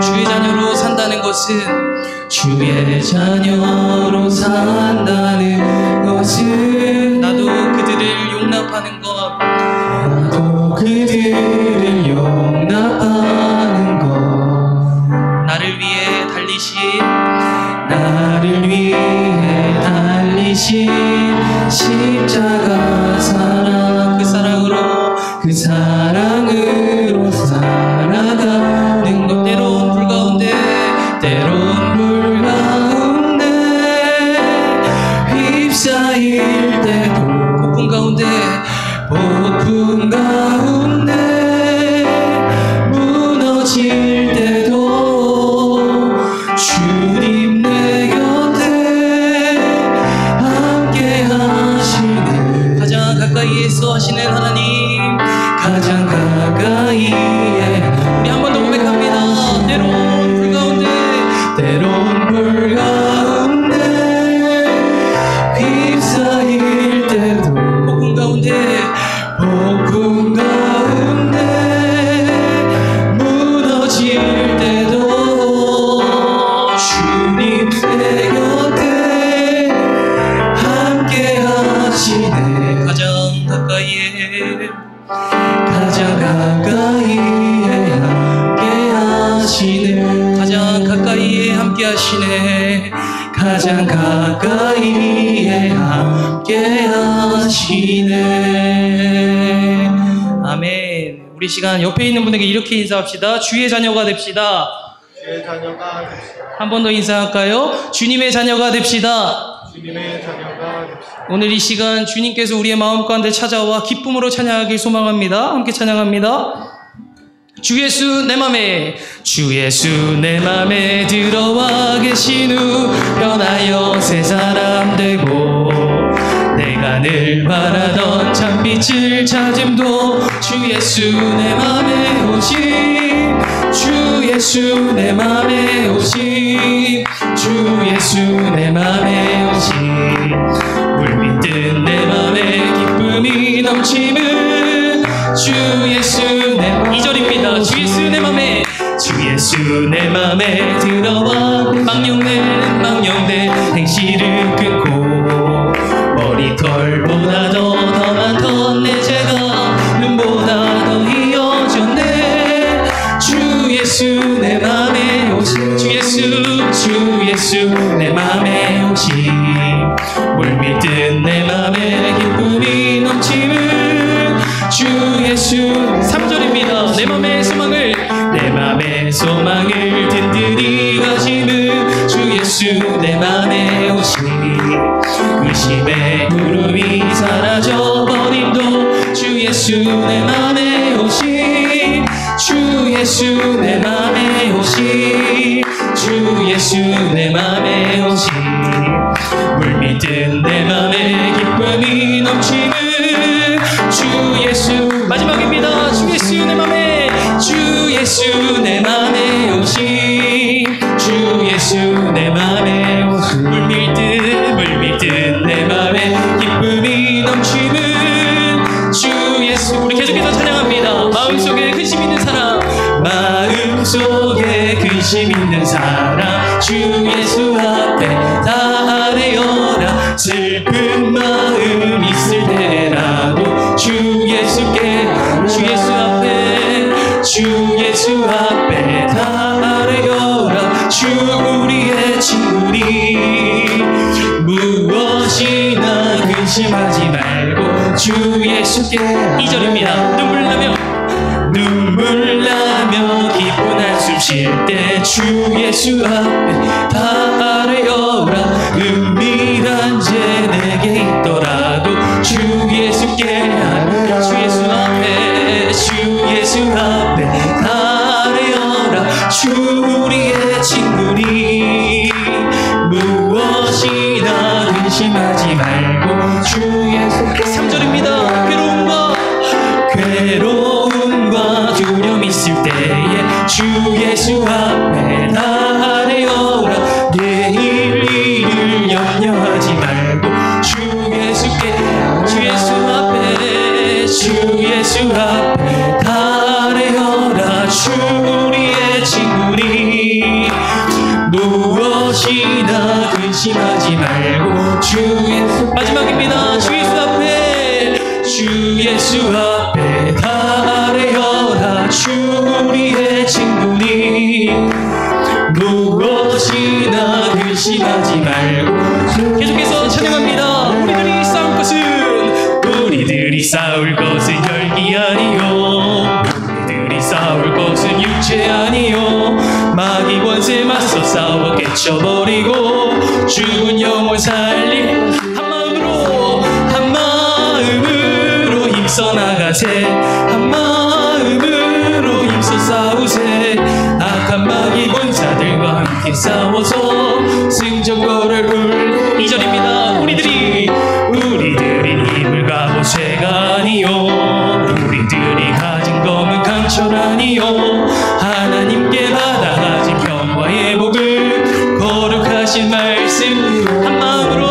주의 자녀로 산다는 것은 주의 자녀로 산다는 것은 나도 그들을 용납하는 것, 나도 그들을 용납하는 것, 나를 위해 달리신 십자가 사랑, 그 사랑으로 살아가는 것, 때론 불 가운데 휩싸일 때도 폭풍 가운데 무너질 때도 주님 내 곁에 함께 하시네. 가장 가까이에서 하시는 하나님, 가장 가까이에 우리 한 번 더 고백합니다. 때론 불 가운데 휩싸일 때도 폭풍 가운데 무너질 때도 주님 내 곁에 함께 하시네. 가장 가까이에 함께 하시네. 가장 가까이에 함께 하시네. 가장 가까이에 함께 하시네. 아멘. 우리 시간 옆에 있는 분에게 이렇게 인사합시다. 주의 자녀가 됩시다. 주의 자녀가 됩시다. 한 번 더 인사할까요? 주님의 자녀가 됩시다. 주님의 자녀가 됩시다. 오늘 이 시간 주님께서 우리의 마음 가운데 찾아와 기쁨으로 찬양하길 소망합니다. 함께 찬양합니다. 주 예수 내 맘에, 주 예수 내 맘에 들어와 계신 후 변하여 새 사람 되고, 내가 늘 바라던 참빛을 찾음도 주 예수 내 맘에 오심, 주 예수 내 맘에 오심, 주 예수 내 맘에 오심. 물밀듯 내 맘에 기쁨이 넘치는 주 예수 내 맘에, 2절입니다. 주 예수 내 맘에, 주 예수 내 맘에 들어와 망령된 행실을 끊고, 머리털보다 더 많던 내 죄가 눈보다 더 이어졌네. 주 예수 내 맘에 오신, 주 예수 내 맘에 오신. 물밀듯 내 맘에 기쁨이 넘치는 주 예수. 3절입니다. 내 맘의 소망을 든든히 가지는 주 예수 내 맘에 오신. 의심의 구름이 사라져버림도 주 예수 내 맘에 오신, 주 예수 내 맘에 오신, 주 예수 내 맘에 오신. 물밀듯 내 맘에 기쁨이 넘치는 주 예수. 마지막입니다. 주 예수 내 맘에, 주 예수 내 맘에 오신, 주 예수 내 맘에 오신. 물밀듯 내 맘에 기쁨이 넘치는 주 예수. 우리 계속해서 찬양합니다. 마음속에 근심 있는 사람, 마음속에 근심 있는 사람, 주 예수 앞에 다 아뢰어라. 슬픈 마음 있을 때라도 주 예수께, 주 예수 앞에 다 아뢰어라. 주 우리의 친구니 무엇이나 근심하지 말고 주 예수께. 2절입니다. 눈물 나며 기쁜 한숨 쉴 때 주 예수 앞에 다 아뢰어라. 은밀한 죄 내게 있더라도 주 예수께 하라. 주 예수 앞에 다 아뢰어라. 주 우리의 친구니 무엇이나 근심하지 말고 주 예수. 3절입니다. 괴로움과 두려움 있을 때에 주 예수 앞에 다 아뢰어라. 내일 일을 염려하지 말고 주 예수께, 주 예수 앞에 다 아뢰어라. 주 우리의 친구 근심하지 말고 마지막입니다. 주 예수 앞에 주 예수 앞에 다 아뢰어라. 주 우리의 친구니 무엇이나 근심하지 말고. 계속해서 찬양합니다. 우리들이 싸울 것은 혈기 아니요, 우리들이 싸울 것은 육체 아니요. 마귀 권세 맞서 싸워 깨쳐버리고 죽은 영혼 살릴 한 마음으로 힘써 나가세. 한 마음으로 힘써 싸우세. 악한 마귀 권사들과 함께 싸워서 승전거를 2절입니다. 우리들이 힘을 가고 쇠가 아니요, 우리들이 가진 검은 강철 아니요. 하나님께 받아가진 평화의 복을 거룩하신 말씀 한 마음으로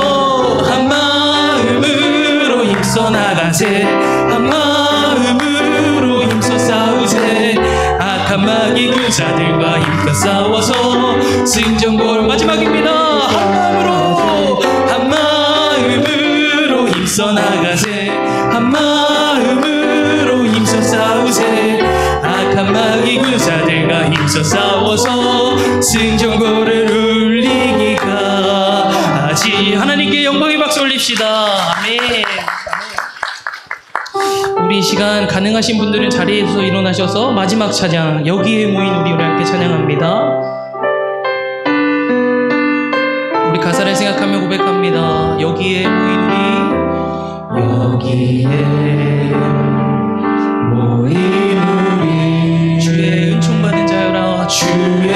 힘써 나가세. 한 마음으로 힘써 싸우세. 악한 마귀 군사들과 힘껏 싸워서 승전골. 마지막입니다. 한 마음으로 힘써 나가세. 한 마음으로 힘써 싸우세. 악한 마귀 군사들과 힘써 싸워서 승전고를 울리기가 하지. 하나님께 영광의 박수 올립시다. 아멘. 우리 이 시간 가능하신 분들은 자리에서 일어나셔서 마지막 찬양, 여기에 모인 우리를 함께 찬양합니다. 우리 가사를 생각하며 고백합니다. 여기에 모인 우리, 여기에 모인 우리, 주의 은총 받은 자여라. 주의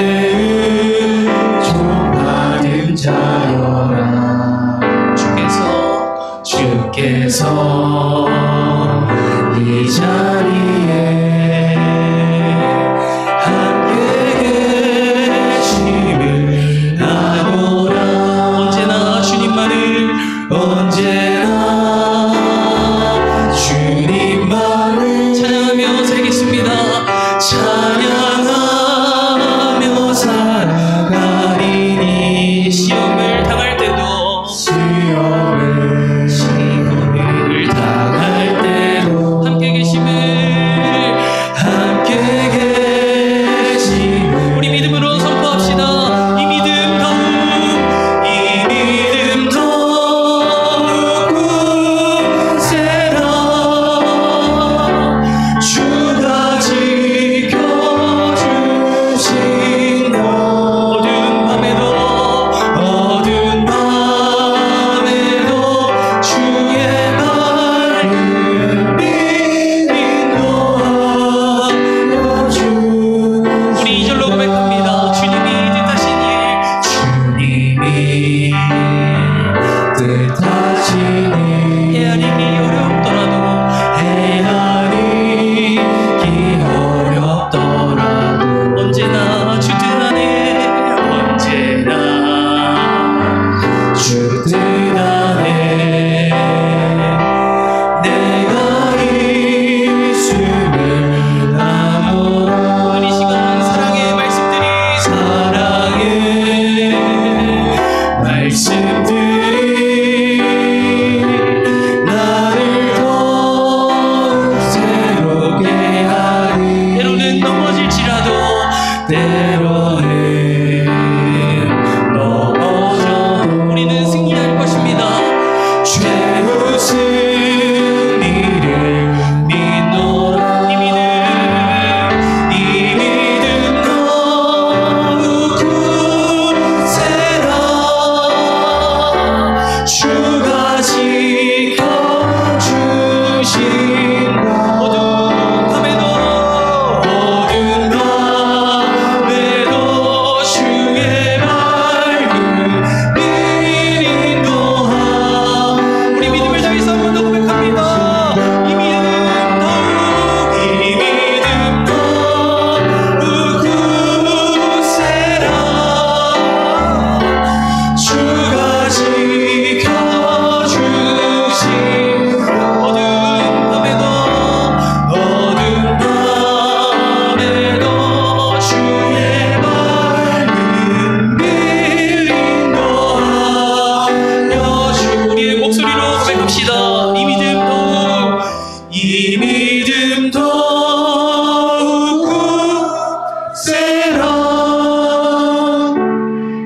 은총 받은 자여라. 주께서 이 자리에 함께 계심을 아노라. 언제나 주님만을 찬양하며 살겠습니다. 찬양하며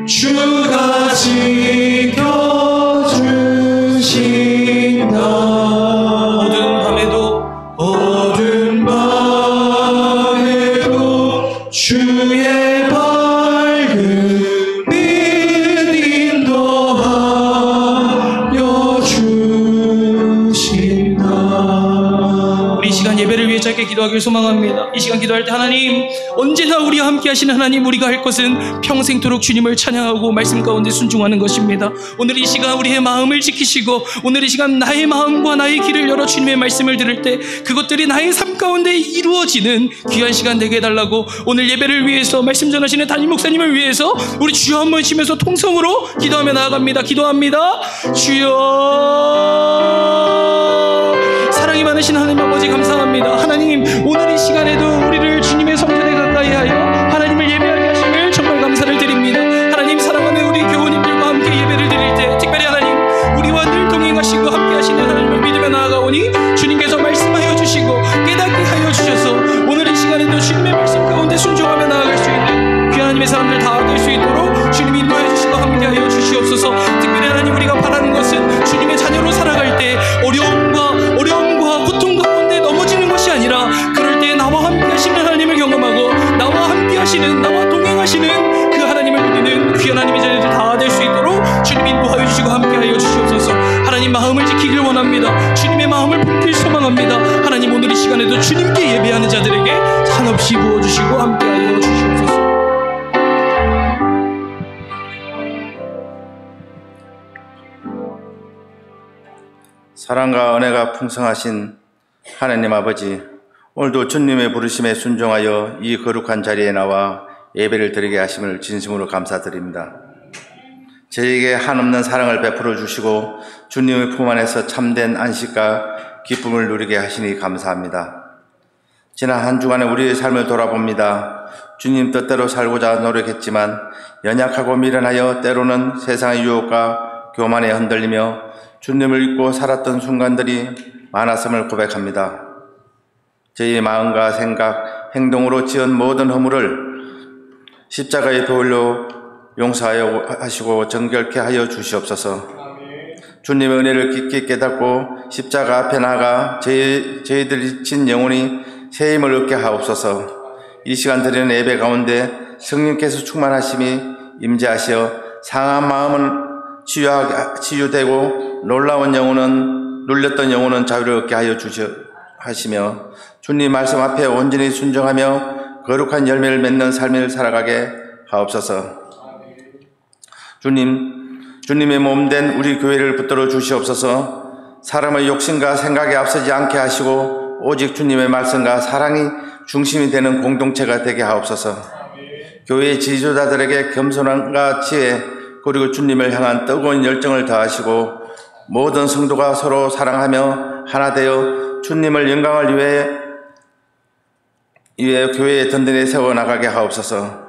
주가 지켜주신다. 어두운 밤에도 주의 밝은 빛 인도하여 주신다. 우리 이 시간 예배를 위해 짧게 기도하길 소망합니다. 이 시간 기도할 때 하나님, 언제나 우리와 함께 하시는 하나님, 우리가 할 것은 평생토록 주님을 찬양하고 말씀 가운데 순종하는 것입니다. 오늘 이 시간 우리의 마음을 지키시고, 오늘 이 시간 나의 마음과 나의 길을 열어 주님의 말씀을 들을 때 그것들이 나의 삶 가운데 이루어지는 귀한 시간 되게 해달라고, 오늘 예배를 위해서 말씀 전하시는 담임 목사님을 위해서 우리 주여 한번 치면서 통성으로 기도하며 나아갑니다. 기도합니다. 주여, 사랑이 많으신 하나님 아버지 감사합니다. 하나님, 오늘 이 시간에도 우리를 주님의 성전에 가까이 하여 하나님을 예배하게 하심을 정말 감사를 드립니다. 하나님, 사랑하는 우리 교우님들과 함께 예배를 드릴 때 특별히 하나님, 우리와 늘 동행하시고 함께 하시는 하나님을 믿으며 나아가오니 주님께서 말씀하여 주시고 깨닫게 하여 주셔서 오늘 이 시간에도 주님의 말씀 가운데 순종하며 나아갈 수 있는 귀한 하나님의 사람들 다 될 수 있도록 주님이 인도해 주시고 함께 하여 주시옵소서. 특별히 하나님, 우리가 바라는 것은 주님의 자녀로 살아갈 때 어려움과 고통 가운데 넘어지는 것이 아니라, 그럴 때 나와 함께 하시는 하나님을 경험하고 나와 함께 하시는, 나와 동행하시는 그 하나님을 누리는 귀한 하나님의 자녀들 다 될 수 있도록 주님 인도하여 주시고 함께 하여 주시옵소서. 하나님, 마음을 지키길 원합니다. 주님의 마음을 품길 소망합니다. 하나님, 오늘 이 시간에도 주님께 예배하는 자들에게 한없이 부어주시고 함께 하여 주시옵소서. 사랑과 은혜가 풍성하신 하나님 아버지, 오늘도 주님의 부르심에 순종하여 이 거룩한 자리에 나와 예배를 드리게 하심을 진심으로 감사드립니다. 저에게 한없는 사랑을 베풀어 주시고 주님의 품 안에서 참된 안식과 기쁨을 누리게 하시니 감사합니다. 지난 한 주간의 우리의 삶을 돌아봅니다. 주님 뜻대로 살고자 노력했지만 연약하고 미련하여 때로는 세상의 유혹과 교만에 흔들리며 주님을 잊고 살았던 순간들이 많았음을 고백합니다. 저희의 마음과 생각, 행동으로 지은 모든 허물을 십자가의 보혈로 용서하여 하시고 정결케 하여 주시옵소서. 주님의 은혜를 깊게 깨닫고 십자가 앞에 나가 저희들이 진 영혼이 새 힘을 얻게 하옵소서. 이 시간 드리는 예배 가운데 성령께서 충만하심이 임재하시어 상한 마음은 치유되고 놀라운 영혼은, 눌렸던 영혼은 자유를 얻게 하여 하시며 주님 말씀 앞에 온전히 순종하며 거룩한 열매를 맺는 삶을 살아가게 하옵소서. 주님의 몸된 우리 교회를 붙들어 주시옵소서. 사람의 욕심과 생각에 앞서지 않게 하시고 오직 주님의 말씀과 사랑이 중심이 되는 공동체가 되게 하옵소서. 교회의 지도자들에게 겸손함과 지혜, 그리고 주님을 향한 뜨거운 열정을 더하시고 모든 성도가 서로 사랑하며 하나 되어 주님을 영광을 위해 교회의 든든히 세워나가게 하옵소서.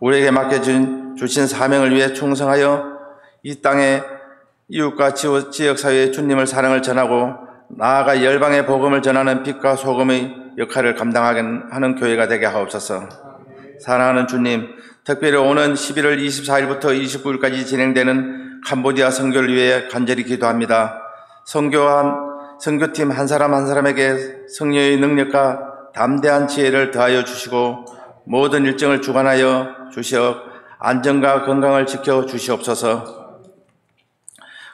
우리에게 맡겨주신 사명을 위해 충성하여 이 땅의 이웃과 지역사회에 주님을 사랑을 전하고 나아가 열방의 복음을 전하는 빛과 소금의 역할을 감당하게 하는 교회가 되게 하옵소서. 사랑하는 주님, 특별히 오는 11월 24일부터 29일까지 진행되는 캄보디아 선교를 위해 간절히 기도합니다. 선교팀 한 사람 한 사람에게 성령의 능력과 담대한 지혜를 더하여 주시고 모든 일정을 주관하여 주시어 안전과 건강을 지켜 주시옵소서.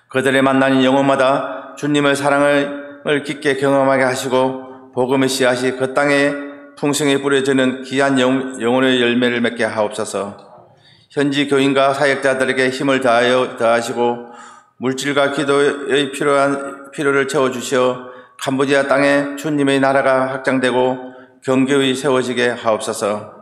그들의 만나는 영혼마다 주님의 사랑을 깊게 경험하게 하시고 복음의 씨앗이 그 땅에 풍성히 뿌려지는 귀한 영혼의 열매를 맺게 하옵소서. 현지 교인과 사역자들에게 힘을 더하시고 물질과 기도의 필요를 채워주시어 캄보디아 땅에 주님의 나라가 확장되고 경교히 세워지게 하옵소서.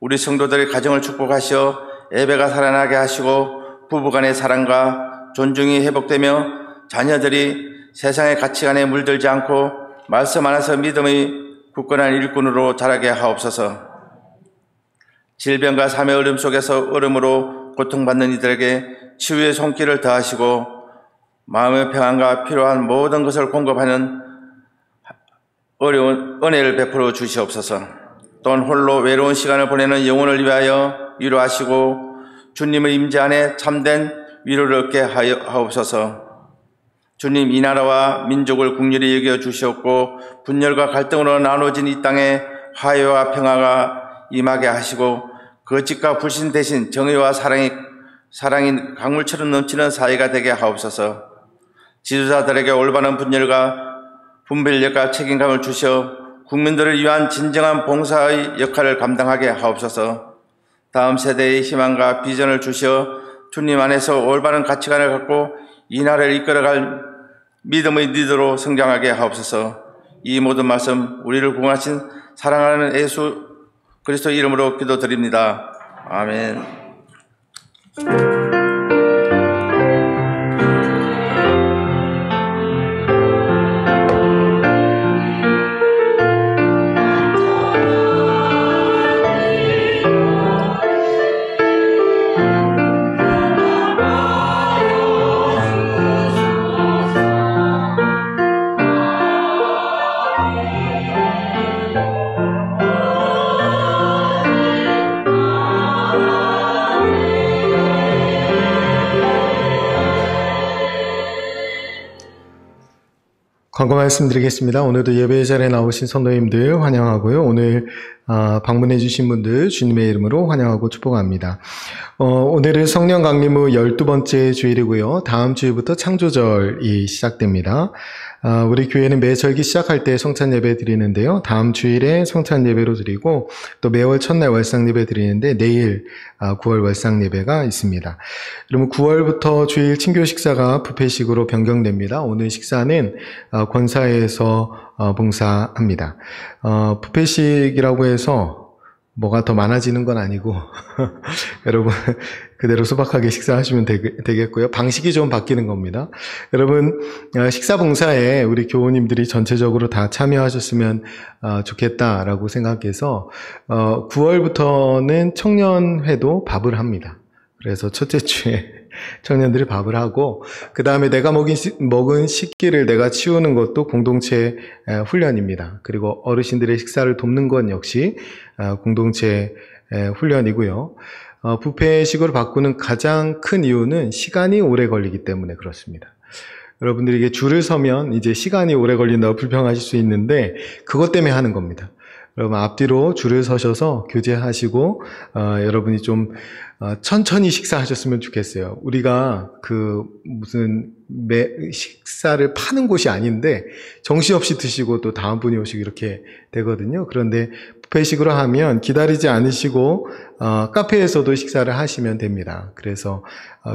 우리 성도들의 가정을 축복하시어 예배가 살아나게 하시고 부부간의 사랑과 존중이 회복되며 자녀들이 세상의 가치관에 물들지 않고 말씀 안에서 믿음의 굳건한 일꾼으로 자라게 하옵소서. 질병과 삶의 어려움 속에서 얼음으로 고통받는 이들에게 치유의 손길을 더하시고 마음의 평안과 필요한 모든 것을 공급하는 어려운 은혜를 베풀어 주시옵소서. 또한 홀로 외로운 시간을 보내는 영혼을 위하여 위로하시고 주님의 임재 안에 참된 위로를 얻게 하옵소서. 주님, 이 나라와 민족을 긍휼히 여겨 주시옵고 분열과 갈등으로 나눠진 이 땅에 화해와 평화가 임하게 하시고 거짓과 불신 대신 정의와 사랑이 강물처럼 넘치는 사회가 되게 하옵소서. 지도자들에게 올바른 분별력과 책임감을 주시어 국민들을 위한 진정한 봉사의 역할을 감당하게 하옵소서. 다음 세대의 희망과 비전을 주시어 주님 안에서 올바른 가치관을 갖고 이 나라를 이끌어갈 믿음의 리더로 성장하게 하옵소서. 이 모든 말씀 우리를 구원하신 사랑하는 예수 그리스도 이름으로 기도드립니다. 아멘. 광고 말씀드리겠습니다. 오늘도 예배 자리에 나오신 성도님들 환영하고요. 오늘 방문해 주신 분들 주님의 이름으로 환영하고 축복합니다. 오늘은 성령 강림 후 12번째 주일이고요. 다음 주일부터 창조절이 시작됩니다. 우리 교회는 매 절기 시작할 때 성찬 예배 드리는데요. 다음 주일에 성찬 예배로 드리고 또 매월 첫날 월상 예배 드리는데 내일 9월 월상 예배가 있습니다. 그러면 9월부터 주일 친교 식사가 부패식으로 변경됩니다. 오늘 식사는 권사회에서 봉사합니다. 부패식이라고 해서 뭐가 더 많아지는 건 아니고 여러분 그대로 소박하게 식사하시면 되겠고요. 방식이 좀 바뀌는 겁니다. 여러분 식사 봉사에 우리 교우님들이 전체적으로 다 참여하셨으면 좋겠다라고 생각해서 9월부터는 청년회도 밥을 합니다. 그래서 첫째 주에 청년들이 밥을 하고 그 다음에 내가 먹은 식기를 내가 치우는 것도 공동체 훈련입니다. 그리고 어르신들의 식사를 돕는 건 역시 공동체 훈련이고요. 부패식으로 바꾸는 가장 큰 이유는 시간이 오래 걸리기 때문에 그렇습니다. 여러분들이 이게 줄을 서면 이제 시간이 오래 걸린다고 불평하실 수 있는데 그것 때문에 하는 겁니다. 여러분 앞뒤로 줄을 서셔서 교제하시고 여러분이 좀 천천히 식사하셨으면 좋겠어요. 우리가 무슨 식사를 파는 곳이 아닌데 정신없이 드시고 또 다음 분이 오시고 이렇게 되거든요. 그런데 뷔페식으로 하면 기다리지 않으시고 카페에서도 식사를 하시면 됩니다. 그래서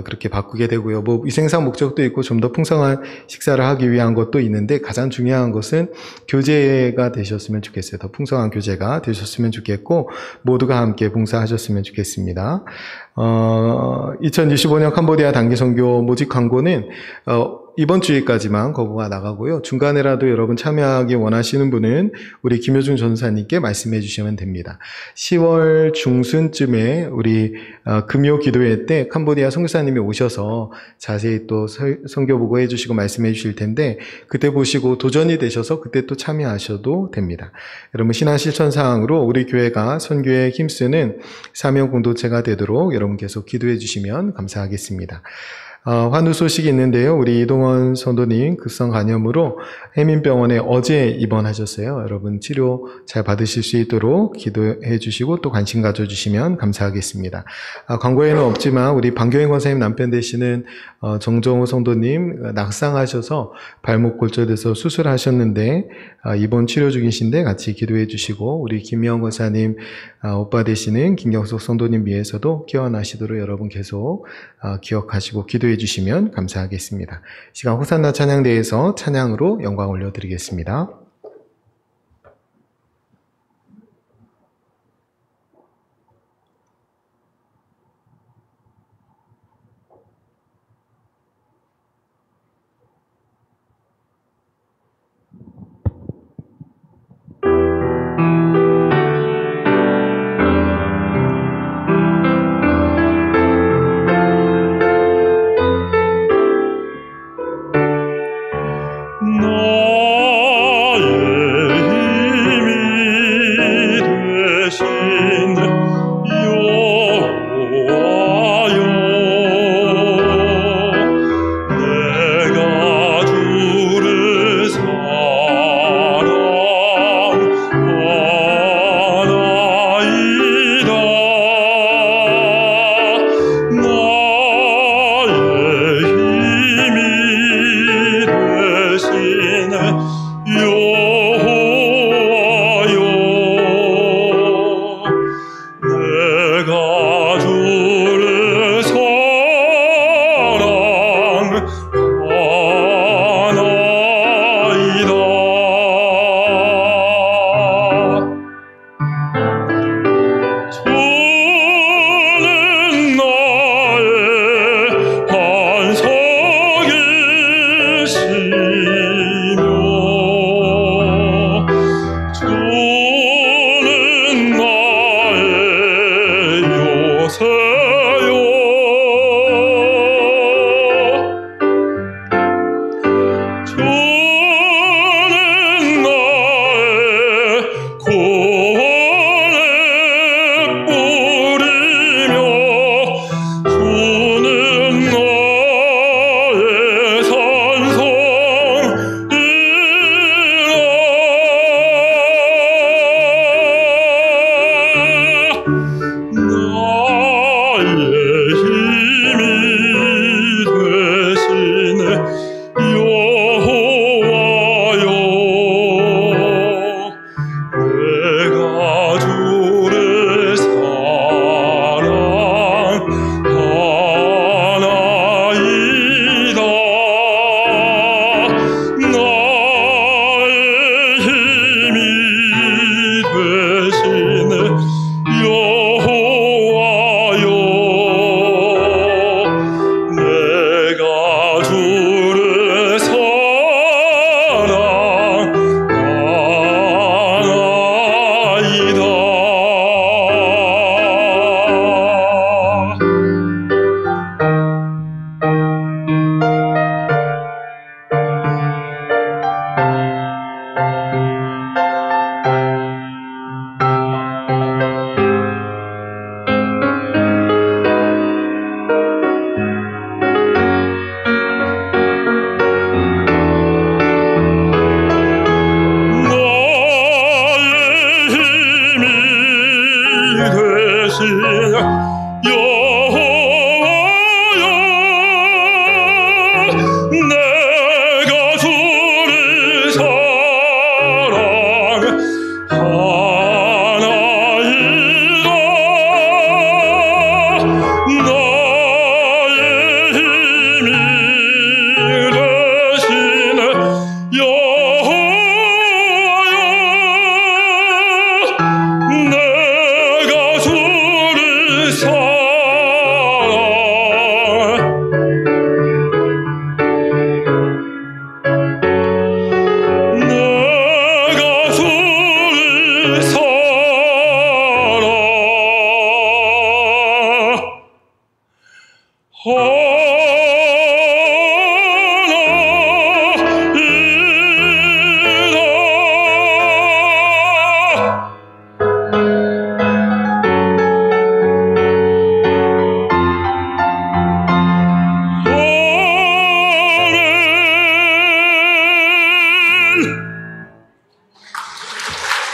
그렇게 바꾸게 되고요. 뭐 위생상 목적도 있고 좀 더 풍성한 식사를 하기 위한 것도 있는데 가장 중요한 것은 교제가 되셨으면 좋겠어요. 더 풍성한 교제가 되셨으면 좋겠고 모두가 함께 봉사하셨으면 좋겠습니다. 2025년 캄보디아 단기 선교 모집 광고는 이번 주일까지만 거부가 나가고요. 중간에라도 여러분 참여하기 원하시는 분은 우리 김효중 전사님께 말씀해 주시면 됩니다. 10월 중순쯤에 우리 금요 기도회 때 캄보디아 선교사님이 오셔서 자세히 또 선교 보고해 주시고 말씀해 주실 텐데 그때 보시고 도전이 되셔서 그때 또 참여하셔도 됩니다. 여러분 신앙 실천 사항으로 우리 교회가 선교에 힘쓰는 사명 공동체가 되도록 여러분 계속 기도해 주시면 감사하겠습니다. 환우 소식이 있는데요. 우리 이동원 선도님 급성 간염으로 해민병원에 어제 입원하셨어요. 여러분 치료 잘 받으실 수 있도록 기도해 주시고 또 관심 가져주시면 감사하겠습니다. 광고에는 없지만 우리 방교행 권사님 남편 되시는 정정호 성도님 낙상하셔서 발목 골절돼서 수술하셨는데 입원 치료 중이신데 같이 기도해 주시고 우리 김미영 권사님 오빠 되시는 김경석 성도님 위해서도 깨어나시도록 여러분 계속 기억하시고 기도해 주시면 감사하겠습니다. 시간 호산나 찬양대에서 찬양으로 영광 올려드리겠습니다. 나의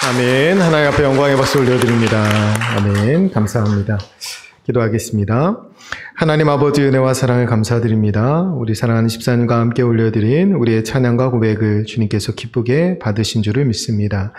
아멘. 하나님 앞에 영광의 박수 올려드립니다. 아멘. 감사합니다. 기도하겠습니다. 하나님 아버지 은혜와 사랑을 감사드립니다. 우리 사랑하는 집사님과 함께 올려드린 우리의 찬양과 고백을 주님께서 기쁘게 받으신 줄을 믿습니다.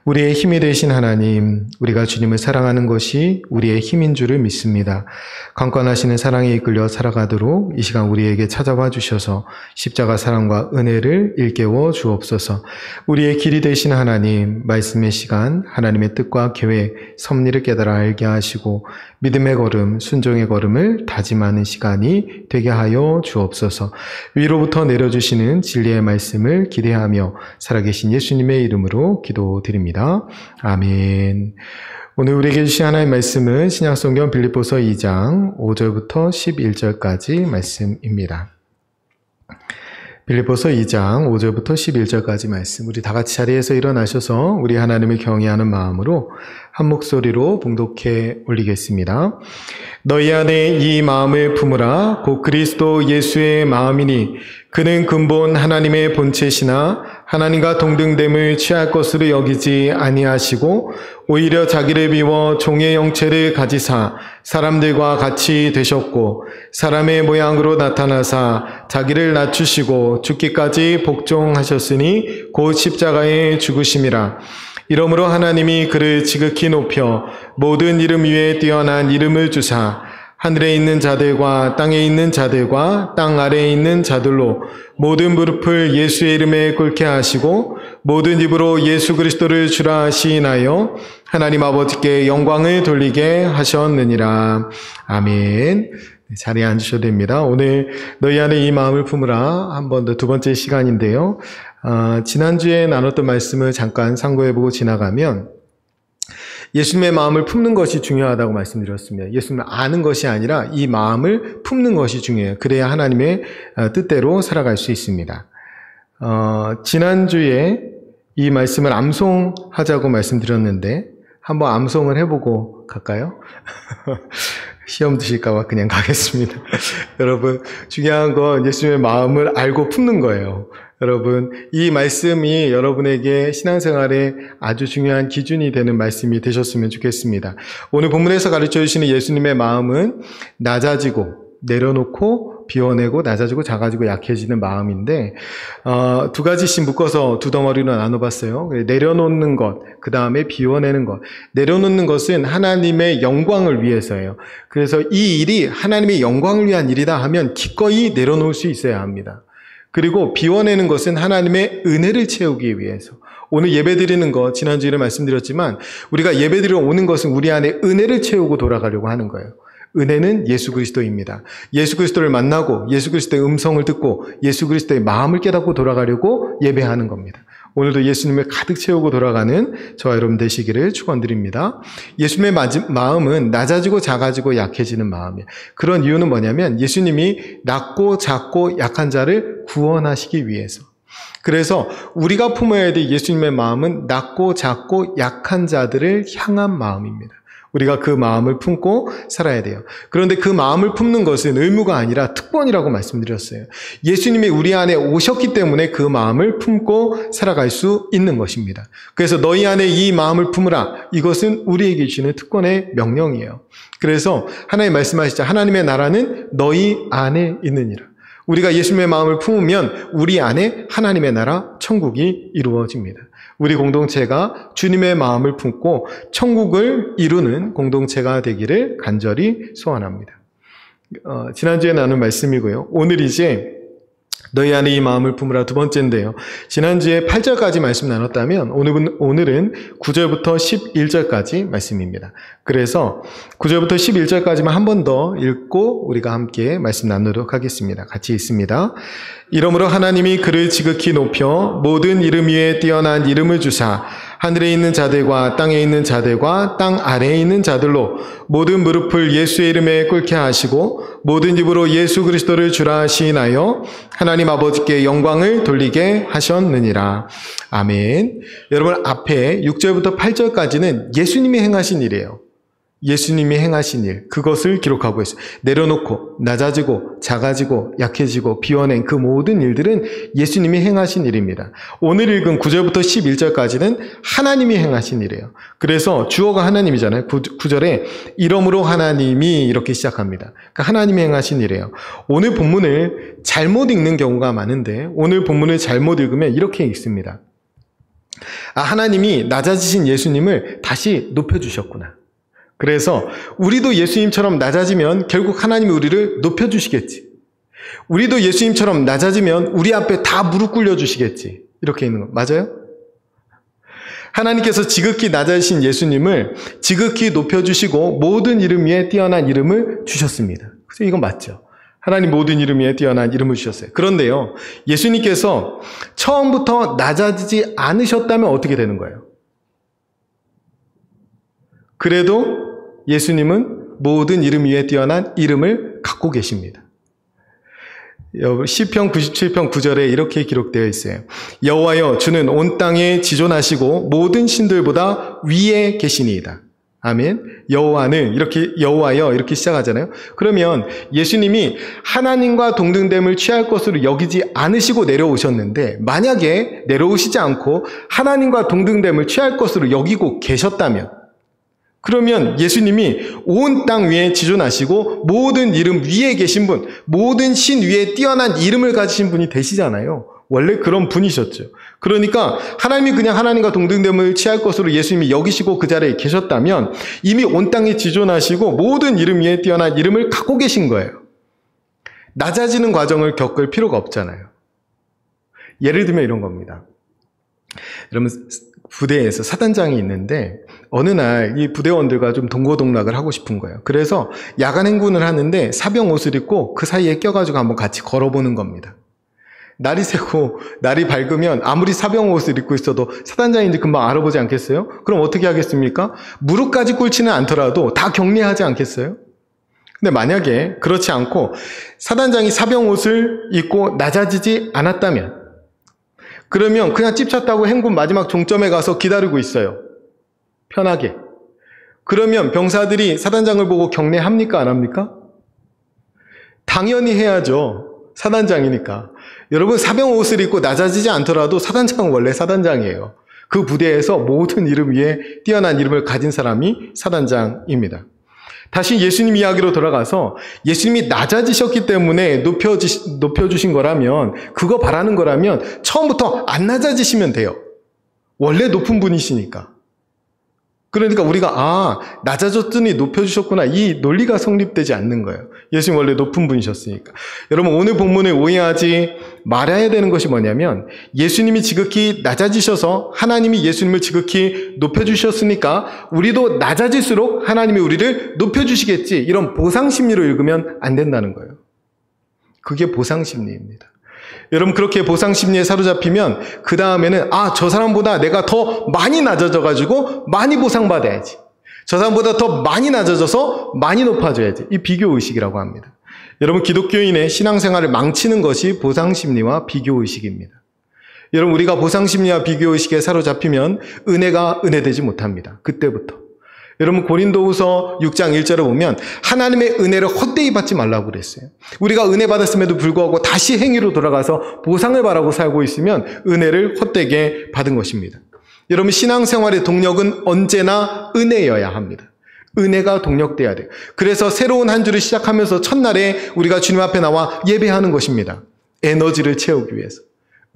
우리의 힘이 되신 하나님, 우리가 주님을 사랑하는 것이 우리의 힘인 줄을 믿습니다. 강권하시는 사랑에 이끌려 살아가도록 이 시간 우리에게 찾아와 주셔서 십자가 사랑과 은혜를 일깨워 주옵소서. 우리의 길이 되신 하나님, 말씀의 시간, 하나님의 뜻과 계획, 섭리를 깨달아 알게 하시고 믿음의 걸음, 순종의 걸음을 다짐하는 시간이 되게 하여 주옵소서. 위로부터 내려주시는 진리의 말씀을 기대하며 살아계신 예수님의 이름으로 기도드립니다. 아멘. 오늘 우리에게 주신 하나님의 말씀은 신약성경 빌립보서 2장 5절부터 11절까지 말씀입니다. 빌립보서 2장 5절부터 11절까지 말씀, 우리 다 같이 자리에서 일어나셔서 우리 하나님을 경외하는 마음으로 한 목소리로 봉독해 올리겠습니다. 너희 안에 이 마음을 품으라. 곧 그리스도 예수의 마음이니 그는 근본 하나님의 본체시나 하나님과 동등됨을 취할 것으로 여기지 아니하시고 오히려 자기를 비워 종의 형체를 가지사 사람들과 같이 되셨고 사람의 모양으로 나타나사 자기를 낮추시고 죽기까지 복종하셨으니 곧 십자가에 죽으심이라. 이러므로 하나님이 그를 지극히 높여 모든 이름 위에 뛰어난 이름을 주사 하늘에 있는 자들과 땅에 있는 자들과 땅 아래에 있는 자들로 모든 무릎을 예수의 이름에 꿇게 하시고 모든 입으로 예수 그리스도를 주라 시인하여 하나님 아버지께 영광을 돌리게 하셨느니라. 아멘. 자리에 앉으셔도 됩니다. 오늘 너희 안에 이 마음을 품으라 한 번 더 두 번째 시간인데요. 지난주에 나눴던 말씀을 잠깐 상고해보고 지나가면 예수님의 마음을 품는 것이 중요하다고 말씀드렸습니다. 예수님을 아는 것이 아니라 이 마음을 품는 것이 중요해요. 그래야 하나님의 뜻대로 살아갈 수 있습니다. 지난주에 이 말씀을 암송하자고 말씀드렸는데 한번 암송을 해보고 갈까요? 시험 드실까봐 그냥 가겠습니다. 여러분, 중요한 건 예수님의 마음을 알고 품는 거예요. 여러분, 이 말씀이 여러분에게 신앙생활에 아주 중요한 기준이 되는 말씀이 되셨으면 좋겠습니다. 오늘 본문에서 가르쳐 주시는 예수님의 마음은 낮아지고 내려놓고 비워내고 낮아지고 작아지고 약해지는 마음인데 두 가지씩 묶어서 두 덩어리로 나눠봤어요. 내려놓는 것, 그 다음에 비워내는 것. 내려놓는 것은 하나님의 영광을 위해서예요. 그래서 이 일이 하나님의 영광을 위한 일이다 하면 기꺼이 내려놓을 수 있어야 합니다. 그리고 비워내는 것은 하나님의 은혜를 채우기 위해서. 오늘 예배드리는 것, 지난주에 말씀드렸지만 우리가 예배드리러 오는 것은 우리 안에 은혜를 채우고 돌아가려고 하는 거예요. 은혜는 예수 그리스도입니다. 예수 그리스도를 만나고 예수 그리스도의 음성을 듣고 예수 그리스도의 마음을 깨닫고 돌아가려고 예배하는 겁니다. 오늘도 예수님을 가득 채우고 돌아가는 저와 여러분 되시기를 축원드립니다. 예수님의 마음은 낮아지고 작아지고 약해지는 마음이에요. 그런 이유는 뭐냐면 예수님이 낮고 작고 약한 자를 구원하시기 위해서. 그래서 우리가 품어야 될 예수님의 마음은 낮고 작고 약한 자들을 향한 마음입니다. 우리가 그 마음을 품고 살아야 돼요. 그런데 그 마음을 품는 것은 의무가 아니라 특권이라고 말씀드렸어요. 예수님이 우리 안에 오셨기 때문에 그 마음을 품고 살아갈 수 있는 것입니다. 그래서 너희 안에 이 마음을 품으라. 이것은 우리에게 주시는 특권의 명령이에요. 그래서 하나님 말씀하시죠. 하나님의 나라는 너희 안에 있느니라. 우리가 예수님의 마음을 품으면 우리 안에 하나님의 나라, 천국이 이루어집니다. 우리 공동체가 주님의 마음을 품고 천국을 이루는 공동체가 되기를 간절히 소원합니다. 지난주에 나눈 말씀이고요. 오늘 이제 너희 안에 이 마음을 품으라 두 번째인데요. 지난주에 8절까지 말씀 나눴다면 오늘은 9절부터 11절까지 말씀입니다. 그래서 9절부터 11절까지만 한 번 더 읽고 우리가 함께 말씀 나누도록 하겠습니다. 같이 읽습니다. 이러므로 하나님이 그를 지극히 높여 모든 이름 위에 뛰어난 이름을 주사 하늘에 있는 자들과 땅에 있는 자들과 땅 아래에 있는 자들로 모든 무릎을 예수의 이름에 꿇게 하시고 모든 입으로 예수 그리스도를 주라 시인하여 하나님 아버지께 영광을 돌리게 하셨느니라. 아멘. 여러분, 앞에 6절부터 8절까지는 예수님이 행하신 일이에요. 예수님이 행하신 일, 그것을 기록하고 있어요. 내려놓고 낮아지고 작아지고 약해지고 비워낸 그 모든 일들은 예수님이 행하신 일입니다. 오늘 읽은 9절부터 11절까지는 하나님이 행하신 일이에요. 그래서 주어가 하나님이잖아요. 9절에 이러므로 하나님이 이렇게 시작합니다. 그러니까 하나님이 행하신 일이에요. 오늘 본문을 잘못 읽는 경우가 많은데 오늘 본문을 잘못 읽으면 이렇게 읽습니다. 하나님이 낮아지신 예수님을 다시 높여주셨구나. 그래서 우리도 예수님처럼 낮아지면 결국 하나님이 우리를 높여주시겠지. 우리도 예수님처럼 낮아지면 우리 앞에 다 무릎 꿇려주시겠지. 이렇게 있는 거 맞아요? 하나님께서 지극히 낮아지신 예수님을 지극히 높여주시고 모든 이름 위에 뛰어난 이름을 주셨습니다. 그래서 이건 맞죠. 하나님 모든 이름 위에 뛰어난 이름을 주셨어요. 그런데요, 예수님께서 처음부터 낮아지지 않으셨다면 어떻게 되는 거예요? 그래도 예수님은 모든 이름 위에 뛰어난 이름을 갖고 계십니다. 시편 97편 9절에 이렇게 기록되어 있어요. 여호와여, 주는 온 땅에 지존하시고 모든 신들보다 위에 계시니이다. 아멘. 여호와는 여호와여 이렇게 시작하잖아요. 그러면 예수님이 하나님과 동등됨을 취할 것으로 여기지 않으시고 내려오셨는데 만약에 내려오시지 않고 하나님과 동등됨을 취할 것으로 여기고 계셨다면 그러면 예수님이 온 땅 위에 지존하시고 모든 이름 위에 계신 분, 모든 신 위에 뛰어난 이름을 가지신 분이 되시잖아요. 원래 그런 분이셨죠. 그러니까 하나님이 그냥 하나님과 동등됨을 취할 것으로 예수님이 여기시고 그 자리에 계셨다면 이미 온 땅에 지존하시고 모든 이름 위에 뛰어난 이름을 갖고 계신 거예요. 낮아지는 과정을 겪을 필요가 없잖아요. 예를 들면 이런 겁니다. 여러분, 부대에서 사단장이 있는데 어느 날 이 부대원들과 좀 동고동락을 하고 싶은 거예요. 그래서 야간 행군을 하는데 사병 옷을 입고 그 사이에 껴가지고 한번 같이 걸어보는 겁니다. 날이 새고 날이 밝으면 아무리 사병 옷을 입고 있어도 사단장인지 금방 알아보지 않겠어요? 그럼 어떻게 하겠습니까? 무릎까지 꿇지는 않더라도 다 격리하지 않겠어요? 근데 만약에 그렇지 않고 사단장이 사병 옷을 입고 낮아지지 않았다면, 그러면 그냥 찝쳤다고 행군 마지막 종점에 가서 기다리고 있어요. 편하게. 그러면 병사들이 사단장을 보고 경례합니까? 안 합니까? 당연히 해야죠. 사단장이니까. 여러분, 사병 옷을 입고 낮아지지 않더라도 사단장은 원래 사단장이에요. 그 부대에서 모든 이름 위에 뛰어난 이름을 가진 사람이 사단장입니다. 다시 예수님 이야기로 돌아가서 예수님이 낮아지셨기 때문에 높여주신 거라면, 그거 바라는 거라면 처음부터 안 낮아지시면 돼요. 원래 높은 분이시니까. 그러니까 우리가 낮아졌더니 높여주셨구나, 이 논리가 성립되지 않는 거예요. 예수님 원래 높은 분이셨으니까. 여러분, 오늘 본문을 오해하지 말아야 되는 것이 뭐냐면, 예수님이 지극히 낮아지셔서 하나님이 예수님을 지극히 높여주셨으니까 우리도 낮아질수록 하나님이 우리를 높여주시겠지, 이런 보상심리로 읽으면 안 된다는 거예요. 그게 보상심리입니다. 여러분, 그렇게 보상심리에 사로잡히면 그 다음에는 저 사람보다 내가 더 많이 낮아져가지고 많이 보상받아야지, 저 사람보다 더 많이 낮아져서 많이 높아져야지, 이 비교의식이라고 합니다. 여러분, 기독교인의 신앙생활을 망치는 것이 보상심리와 비교의식입니다. 여러분, 우리가 보상심리와 비교의식에 사로잡히면 은혜가 은혜되지 못합니다. 그때부터. 여러분, 고린도후서 6장 1절을 보면 하나님의 은혜를 헛되이 받지 말라고 그랬어요. 우리가 은혜 받았음에도 불구하고 다시 행위로 돌아가서 보상을 바라고 살고 있으면 은혜를 헛되게 받은 것입니다. 여러분, 신앙생활의 동력은 언제나 은혜여야 합니다. 은혜가 동력돼야 돼요. 그래서 새로운 한 주를 시작하면서 첫날에 우리가 주님 앞에 나와 예배하는 것입니다. 에너지를 채우기 위해서.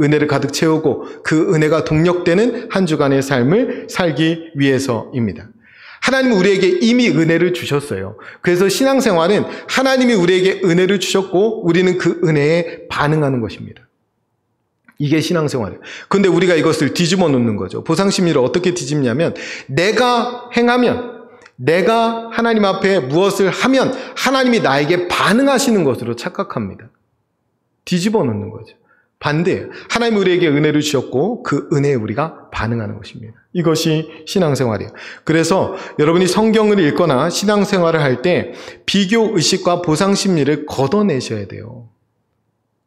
은혜를 가득 채우고 그 은혜가 동력되는 한 주간의 삶을 살기 위해서입니다. 하나님은 우리에게 이미 은혜를 주셨어요. 그래서 신앙생활은 하나님이 우리에게 은혜를 주셨고 우리는 그 은혜에 반응하는 것입니다. 이게 신앙생활이에요. 그런데 우리가 이것을 뒤집어 놓는 거죠. 보상심리를 어떻게 뒤집냐면, 내가 행하면, 내가 하나님 앞에 무엇을 하면 하나님이 나에게 반응하시는 것으로 착각합니다. 뒤집어 놓는 거죠. 반대예요. 하나님이 우리에게 은혜를 주셨고 그 은혜에 우리가 반응하는 것입니다. 이것이 신앙생활이에요. 그래서 여러분이 성경을 읽거나 신앙생활을 할 때 비교의식과 보상심리를 걷어내셔야 돼요.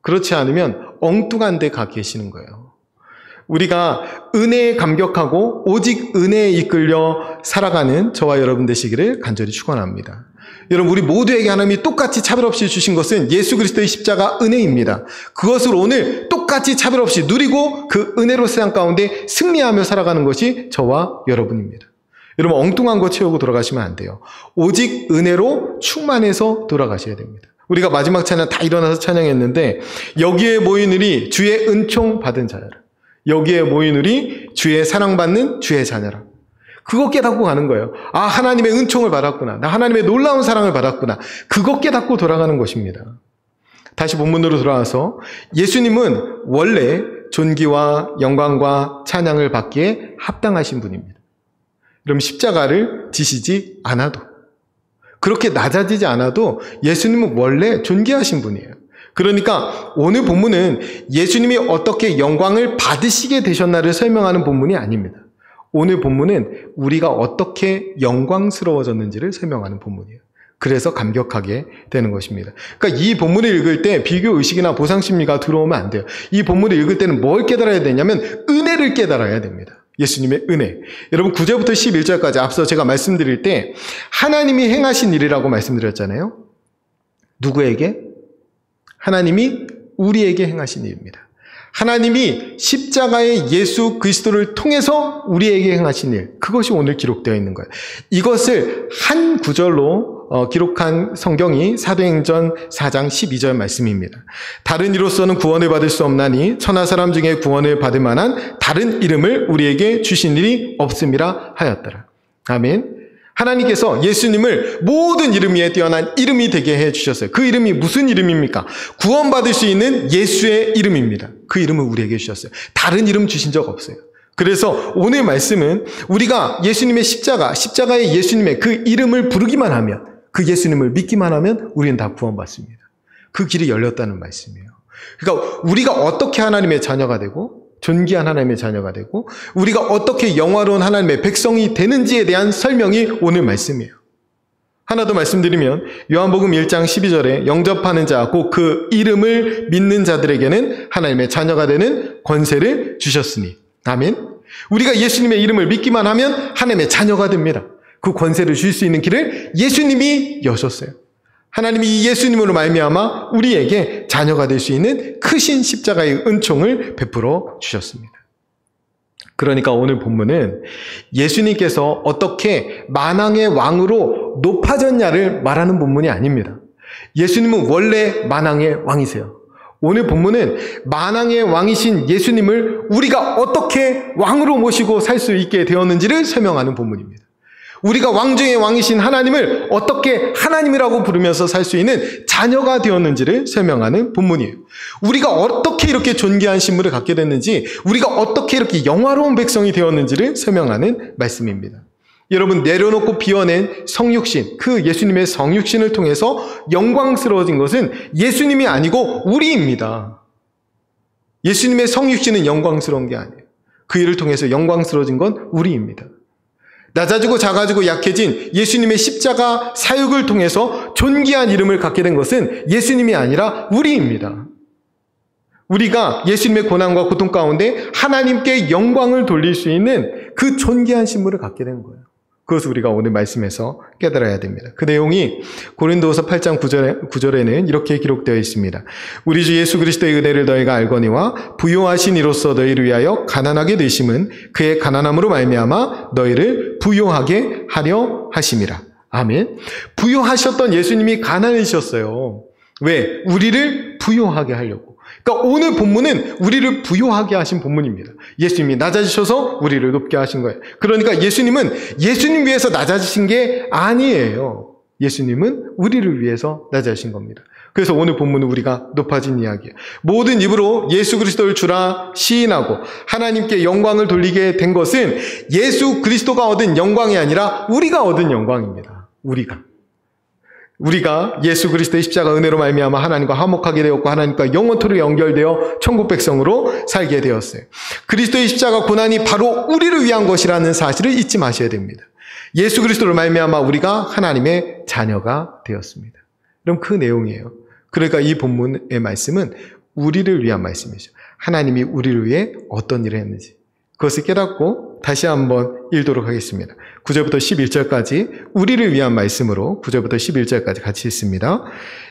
그렇지 않으면 엉뚱한 데 가 계시는 거예요. 우리가 은혜에 감격하고 오직 은혜에 이끌려 살아가는 저와 여러분 되시기를 간절히 축원합니다. 여러분, 우리 모두에게 하나님이 똑같이 차별 없이 주신 것은 예수 그리스도의 십자가 은혜입니다. 그것을 오늘 똑같이 차별 없이 누리고 그 은혜로 세상 가운데 승리하며 살아가는 것이 저와 여러분입니다. 여러분, 엉뚱한 거 채우고 돌아가시면 안 돼요. 오직 은혜로 충만해서 돌아가셔야 됩니다. 우리가 마지막 찬양 다 일어나서 찬양했는데, 여기에 모인 우리 주의 은총 받은 자여라, 여기에 모인 우리 주의 사랑받는 주의 자녀라. 그거 깨닫고 가는 거예요. 하나님의 은총을 받았구나, 나 하나님의 놀라운 사랑을 받았구나, 그거 깨닫고 돌아가는 것입니다. 다시 본문으로 돌아와서, 예수님은 원래 존귀와 영광과 찬양을 받기에 합당하신 분입니다. 그럼 십자가를 지시지 않아도, 그렇게 낮아지지 않아도 예수님은 원래 존귀하신 분이에요. 그러니까 오늘 본문은 예수님이 어떻게 영광을 받으시게 되셨나를 설명하는 본문이 아닙니다. 오늘 본문은 우리가 어떻게 영광스러워졌는지를 설명하는 본문이에요. 그래서 감격하게 되는 것입니다. 그러니까 이 본문을 읽을 때 비교의식이나 보상심리가 들어오면 안 돼요. 이 본문을 읽을 때는 뭘 깨달아야 되냐면 은혜를 깨달아야 됩니다. 예수님의 은혜. 여러분, 9절부터 11절까지 앞서 제가 말씀드릴 때 하나님이 행하신 일이라고 말씀드렸잖아요. 누구에게? 하나님이 우리에게 행하신 일입니다. 하나님이 십자가의 예수 그리스도를 통해서 우리에게 행하신 일, 그것이 오늘 기록되어 있는 거예요. 이것을 한 구절로 기록한 성경이 사도행전 4장 12절 말씀입니다. 다른 이로서는 구원을 받을 수 없나니 천하 사람 중에 구원을 받을 만한 다른 이름을 우리에게 주신 일이 없음이라 하였더라. 아멘. 하나님께서 예수님을 모든 이름 위에 뛰어난 이름이 되게 해주셨어요. 그 이름이 무슨 이름입니까? 구원받을 수 있는 예수의 이름입니다. 그 이름을 우리에게 주셨어요. 다른 이름 주신 적 없어요. 그래서 오늘 말씀은 우리가 예수님의 십자가의 예수님의 그 이름을 부르기만 하면, 그 예수님을 믿기만 하면 우리는 다 구원받습니다. 그 길이 열렸다는 말씀이에요. 그러니까 우리가 어떻게 하나님의 자녀가 되고 존귀한 하나님의 자녀가 되고 우리가 어떻게 영화로운 하나님의 백성이 되는지에 대한 설명이 오늘 말씀이에요. 하나 더 말씀드리면 요한복음 1장 12절에 영접하는 자, 곧 그 이름을 믿는 자들에게는 하나님의 자녀가 되는 권세를 주셨으니. 아멘. 우리가 예수님의 이름을 믿기만 하면 하나님의 자녀가 됩니다. 그 권세를 줄 수 있는 길을 예수님이 여셨어요. 하나님이 이 예수님으로 말미암아 우리에게 자녀가 될 수 있는 크신 십자가의 은총을 베풀어 주셨습니다. 그러니까 오늘 본문은 예수님께서 어떻게 만왕의 왕으로 높아졌냐를 말하는 본문이 아닙니다. 예수님은 원래 만왕의 왕이세요. 오늘 본문은 만왕의 왕이신 예수님을 우리가 어떻게 왕으로 모시고 살 수 있게 되었는지를 설명하는 본문입니다. 우리가 왕 중의 왕이신 하나님을 어떻게 하나님이라고 부르면서 살 수 있는 자녀가 되었는지를 설명하는 본문이에요. 우리가 어떻게 이렇게 존귀한 신분을 갖게 됐는지, 우리가 어떻게 이렇게 영화로운 백성이 되었는지를 설명하는 말씀입니다. 여러분, 내려놓고 비워낸 성육신, 그 예수님의 성육신을 통해서 영광스러워진 것은 예수님이 아니고 우리입니다. 예수님의 성육신은 영광스러운 게 아니에요. 그 일을 통해서 영광스러워진 건 우리입니다. 낮아지고 작아지고 약해진 예수님의 십자가 사역을 통해서 존귀한 이름을 갖게 된 것은 예수님이 아니라 우리입니다. 우리가 예수님의 고난과 고통 가운데 하나님께 영광을 돌릴 수 있는 그 존귀한 신분을 갖게 된 거예요. 그것을 우리가 오늘 말씀에서 깨달아야 됩니다. 그 내용이 고린도후서 8장 9절에는 이렇게 기록되어 있습니다. 우리 주 예수 그리스도의 은혜를 너희가 알거니와 부요하신 이로써 너희를 위하여 가난하게 되심은 그의 가난함으로 말미암아 너희를 부요하게 하려 하심이라. 아멘. 부요하셨던 예수님이 가난이셨어요. 왜? 우리를 부요하게 하려고. 그러니까 오늘 본문은 우리를 부요하게 하신 본문입니다. 예수님이 낮아지셔서 우리를 높게 하신 거예요. 그러니까 예수님은 예수님 위해서 낮아지신 게 아니에요. 예수님은 우리를 위해서 낮아지신 겁니다. 그래서 오늘 본문은 우리가 높아진 이야기예요. 모든 입으로 예수 그리스도를 주라 시인하고 하나님께 영광을 돌리게 된 것은 예수 그리스도가 얻은 영광이 아니라 우리가 얻은 영광입니다. 우리가 예수 그리스도의 십자가 은혜로 말미암아 하나님과 화목하게 되었고 하나님과 영원토록 연결되어 천국 백성으로 살게 되었어요. 그리스도의 십자가 고난이 바로 우리를 위한 것이라는 사실을 잊지 마셔야 됩니다. 예수 그리스도로 말미암아 우리가 하나님의 자녀가 되었습니다. 그럼 그 내용이에요. 그러니까 이 본문의 말씀은 우리를 위한 말씀이죠. 하나님이 우리를 위해 어떤 일을 했는지 그것을 깨닫고 다시 한번 읽도록 하겠습니다. 9절부터 11절까지 우리를 위한 말씀으로 9절부터 11절까지 같이 읽습니다.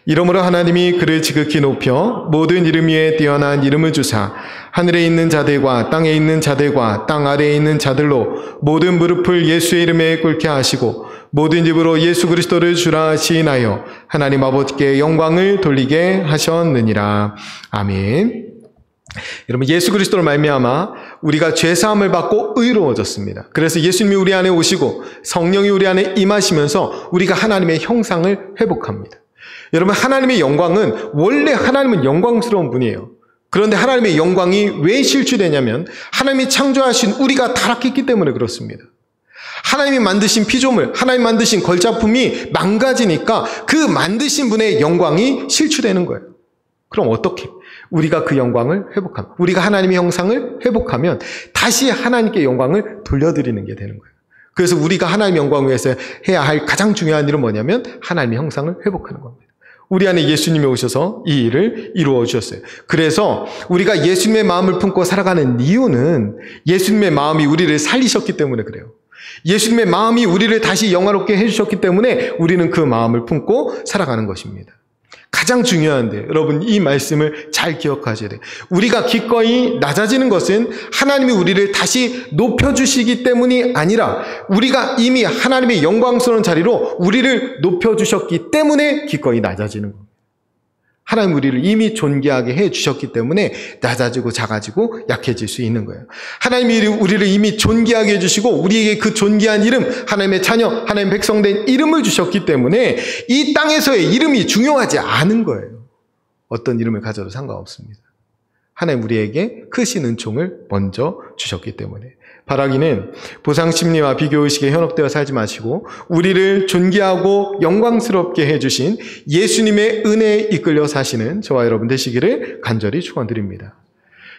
이러므로 하나님이 그를 지극히 높여 모든 이름 위에 뛰어난 이름을 주사 하늘에 있는 자들과 땅에 있는 자들과 땅 아래에 있는 자들로 모든 무릎을 예수의 이름에 꿇게 하시고 모든 입으로 예수 그리스도를 주라 시인하여 하나님 아버지께 영광을 돌리게 하셨느니라. 아멘. 여러분, 예수 그리스도로 말미암아 우리가 죄사함을 받고 의로워졌습니다. 그래서 예수님이 우리 안에 오시고 성령이 우리 안에 임하시면서 우리가 하나님의 형상을 회복합니다. 여러분, 하나님의 영광은 원래 하나님은 영광스러운 분이에요. 그런데 하나님의 영광이 왜 실추되냐면 하나님이 창조하신 우리가 타락했기 때문에 그렇습니다. 하나님이 만드신 피조물, 하나님 만드신 걸작품이 망가지니까 그 만드신 분의 영광이 실추되는 거예요. 그럼 어떻게? 우리가 그 영광을 회복하면, 우리가 하나님의 형상을 회복하면 다시 하나님께 영광을 돌려드리는 게 되는 거예요. 그래서 우리가 하나님의 영광을 위해서 해야 할 가장 중요한 일은 뭐냐면 하나님의 형상을 회복하는 겁니다. 우리 안에 예수님이 오셔서 이 일을 이루어 주셨어요. 그래서 우리가 예수님의 마음을 품고 살아가는 이유는 예수님의 마음이 우리를 살리셨기 때문에 그래요. 예수님의 마음이 우리를 다시 영화롭게 해주셨기 때문에 우리는 그 마음을 품고 살아가는 것입니다. 가장 중요한데 여러분, 이 말씀을 잘 기억하셔야 돼요. 우리가 기꺼이 낮아지는 것은 하나님이 우리를 다시 높여주시기 때문이 아니라 우리가 이미 하나님의 영광스러운 자리로 우리를 높여주셨기 때문에 기꺼이 낮아지는 겁니다. 하나님 우리를 이미 존귀하게 해주셨기 때문에 낮아지고 작아지고 약해질 수 있는 거예요. 하나님이 우리를 이미 존귀하게 해주시고 우리에게 그 존귀한 이름, 하나님의 자녀, 하나님 백성된 이름을 주셨기 때문에 이 땅에서의 이름이 중요하지 않은 거예요. 어떤 이름을 가져도 상관없습니다. 하나님 우리에게 크신 은총을 먼저 주셨기 때문에. 바라기는 보상심리와 비교의식에 현혹되어 살지 마시고 우리를 존귀하고 영광스럽게 해주신 예수님의 은혜에 이끌려 사시는 저와 여러분 되시기를 간절히 축원드립니다.